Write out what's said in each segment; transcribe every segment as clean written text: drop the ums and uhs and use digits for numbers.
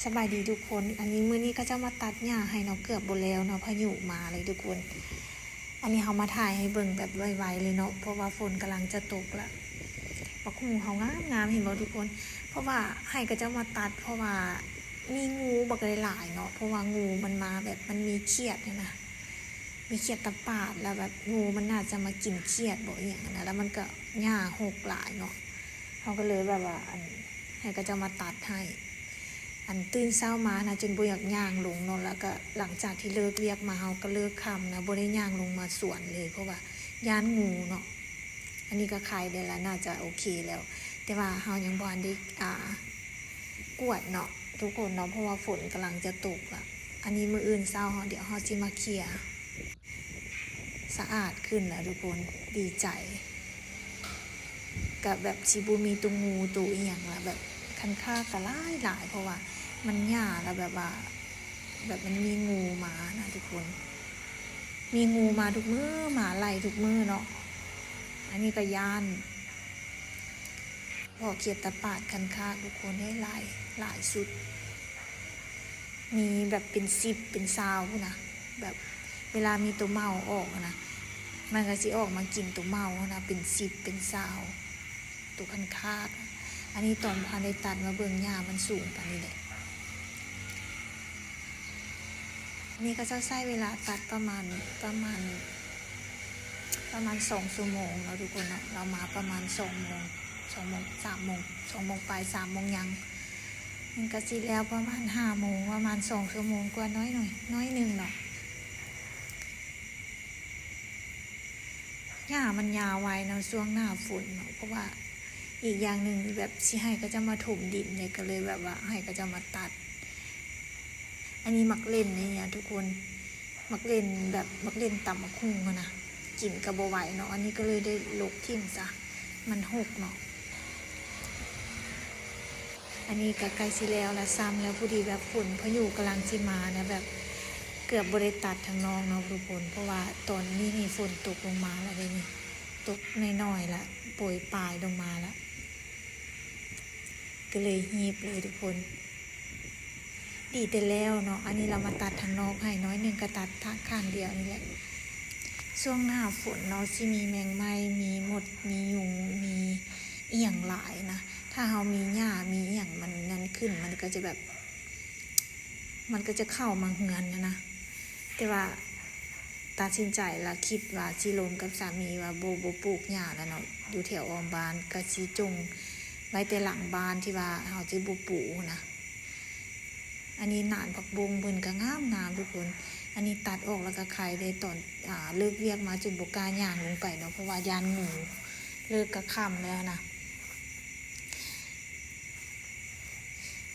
สบายดีทุกคนอันนี้มื้อนี้ก็จะมาตัดหญ้าให้เนาะเกือบหมดแล้วเนาะพายุมาเลยทุกคนอันนี้เขามาถ่ายให้เบิ่งแบบไวๆเลยเนาะเพราะว่าฝนกำลังจะตกละบักฮูเขางามเห็นบ่ทุกคนเพราะว่าให้ก็จะมาตัดเพราะว่ามีงูบักหลายๆเนาะเพราะว่างูมันมาแบบมันมีเขียดนะมีเขียดตะปาดแล้วแบบงูมันน่าจะมากินเขียดบ่อย่างนั้นแล้วมันก็หญ้าหกหลายเนาะเขาก็เลยแบบว่าให้ก็จะมาตัดให้ตื่นเช้ามานะจนบ่อยากย่างลงเนาะแล้วก็หลังจากที่เลิกเวียกมาเฮาก็เลิกค่ำนะบ่ได้ย่างลงมาสวนเลยเพราะว่าย่านงูเนาะอันนี้ก็ขายได้แล้วน่าจะโอเคแล้วแต่ว่าเฮายังบ่ได้กวดเนาะทุกคนเนาะเพราะว่าฝนกำลังจะตกละอันนี้มื้ออื่นเช้าเดี๋ยวเฮาสิมาเคลียร์สะอาดขึ้นแล้วทุกคนดีใจกับแบบสิบ่มีตุงูตูอีหยังละแบบคันค่าก็หลายเพราะว่ามันหญ้าแล้วแบบว่าแบบมันมีงูมานะทุกคนมีงูมาทุกมื้อหมาไล่ทุกมื้อเนาะอันนี้ก็ย่านพอเขียดตะปาดคันค่าทุกคนได้หลายสุดมีแบบเป็น10เป็น20นะแบบเวลามีตัวเมาออกนะมันก็สิออกมากินตัวเมานะเป็น10เป็น20ตัวคันคาดอันนี้ตอนพาได้ตัดมาเบิ่งหญ้ามันสูงปานนี้แหละนี่ก็จะใช้เวลาตัดประมาณ2 ชั่วโมงแล้วทุกคนเนาะเรามาประมาณ2 โมง2 โมง3 โมง2 โมงปลาย3 โมงยังมันก็สิแล้วประมาณ5 โมงประมาณ2 ชั่วโมงกว่าน้อยนึงเนาะหญ้ามันยาวไว้เนาะช่วงหน้าฝนเนาะเพราะว่าอีกอย่างหนึ่งแบบสิให้ก็จะมาถมดินเนี่ยก็เลยแบบว่าให้ก็จะมาตัดอันนี้มักเล่นเนี่ยทุกคนมักเล่นแบบมักเล่นตำมักคุ้งนะกินกระบไหวเนาะอันนี้ก็เลยได้ลกทิ่มซะมันหกเนาะอันนี้ก็ใกล้สิแล้วละซ้ำแล้วพอดีแบบฝนพายุกำลังสิมานะแบบเกือบบริตัดทางน้องเนาะทุกคนเพราะว่าตอนนี้นี่ฝนตกลงมาแล้วเลยนี่ตกน้อยๆละโปรยปลายลงมาแล้วก็เลยหีบเลยทุกคนดีแต่แล้วเนาะอันนี้เรามาตัดทางนอกให้น้อยนึงก็ตัดทางข้างเดียวนี่แหละช่วงหน้าฝนเนาะสิมีแมงไม้มีมดมียุงมีเอี่ยงหลายนะถ้าเรามีหญ้ามีเอี่ยงมันนั้นขึ้นมันก็จะแบบมันก็จะเข้ามาเหือนนะแต่ว่าตัดสินใจละคิดว่าสิลงกับสามีว่าโบปลูกหญ้าแล้วเนาะอยู่แถวออมบ้านก็สิจงไว้แต่หลังบ้านที่ว่าเฮาสิบ่ปลูกนะอันนี้หนานผักบงเพิ่นก็งามทุกคนอันนี้ตัดออกแล้วก็ขายได้ตอนเลิกเวียกมาจนบ่กล้าย่างลงไปเนาะเพราะว่าย่านงูเลิกก็ค่ำแล้วนะ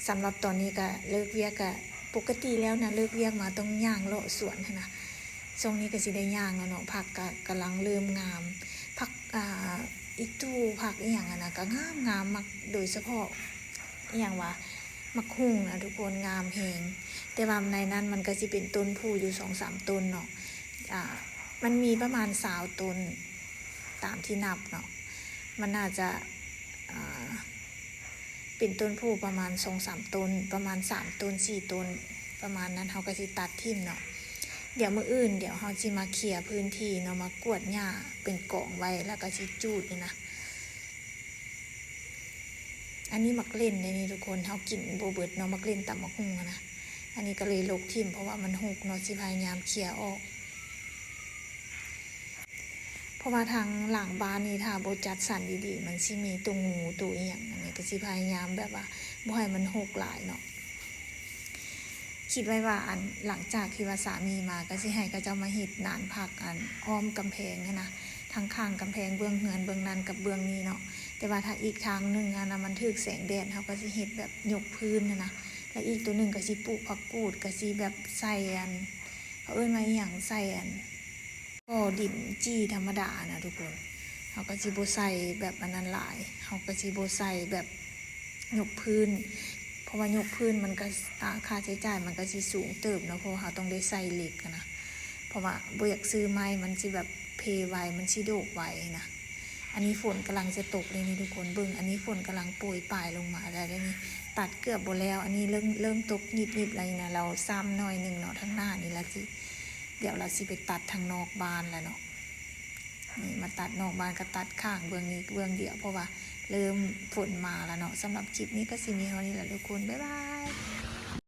สำหรับตอนนี้ก็เลิกเวียกก็ปกติแล้วนะเลิกเวียกมาต้องย่างเลาะสวนนะช่วงนี้ก็สิได้ย่างแล้วเนาะผักก็กำลังเริ่มงามผักอีตู้ผักอีหยังนะก็งามมากโดยเฉพาะอีหยังว่ามักหุ่งนะทุกคนงามแฮงแต่ว่าในนั้นมันก็สิเป็นต้นผู้อยู่ 2-3 ต้นเนาะมันมีประมาณ20 ต้นตามที่นับเนาะมันน่าจะเป็นต้นผู้ประมาณ 2-3 ต้นประมาณ3 ต้น 4 ต้นประมาณนั้นเฮาก็สิตัดทิ่มเนาะเดี๋ยวมื้ออื่นเดี๋ยวเฮาสิมาเคลียร์พื้นที่เนาะมากวดหญ้าเป็นกองไว้แล้วก็สิจูดนี่นะอันนี้มักเล่นในนี้ทุกคนเฮากินบ่เบิดเนาะมักเล่นตำมักหุ่งนะอันนี้ก็เลยลกทิ่มเพราะว่ามันหกเนาะสิพยายามเคลียร์ออกเพราะว่าทางหลังบ้านนี่ถ้าบ่จัดสรรดีๆมันสิมีตัวงูตัวอีหยังอันนี้ก็สิพยายามแบบว่าบ่ให้มันหกหลายเนาะคิดไว้ว่าหลังจากที่ว่าสามีมาก็สิให้เขาเจ้ามาเฮ็ดนานผักอ้อมกำแพงนะทั้งข้างกำแพงเบื้องเฮือนเบื้องนั้นกับเบื้องนี้เนาะแต่ว่าถ้าอีกทางนึงนะมันถูกแสงแดดเฮาก็สิเฮ็ดแบบยกพื้นนะแล้วอีกตัวนึงก็สิปลูกผักกูดก็สิแบบใส่เขาเอิ้นว่าอีหยังใส่ก็ดินจี้ธรรมดานะทุกคนเฮาก็สิบ่ใส่แบบอันนั้นหลายเฮาก็สิบ่ใส่แบบยกพื้นเพราะว่ายกพื้นมันก็ค่าใช้จ่ายมันก็สิสูงเติบเนาะเพราะเฮาต้องได้ใส่เหล็กนะเพราะว่าบ่อยากซื้อไม้มันสิแบบเพไวมันสิโดกไวนะอันนี้ฝนกำลังจะตกเลยนี่ทุกคนเบิ่งอันนี้ฝนกำลังโปรยปลายลงมาแล้วนี่ ตัดเกือบหมดแล้วอันนี้เริ่มตกยิบอะไรนะเราซ้ำหน่อยหนึ่งเนาะทั้งหน้านี่ละสิเดี๋ยวเราสิไปตัดทางนอกบานแล้วเนาะนี่มาตัดนอกบานก็ตัดข้างเบื้องนี้เบื้องเดียวเพราะว่าเริ่มฝนมาแล้วเนาะสำหรับคลิปนี้ก็สิมีเท่านี้แหละทุกคนบ๊ายบาย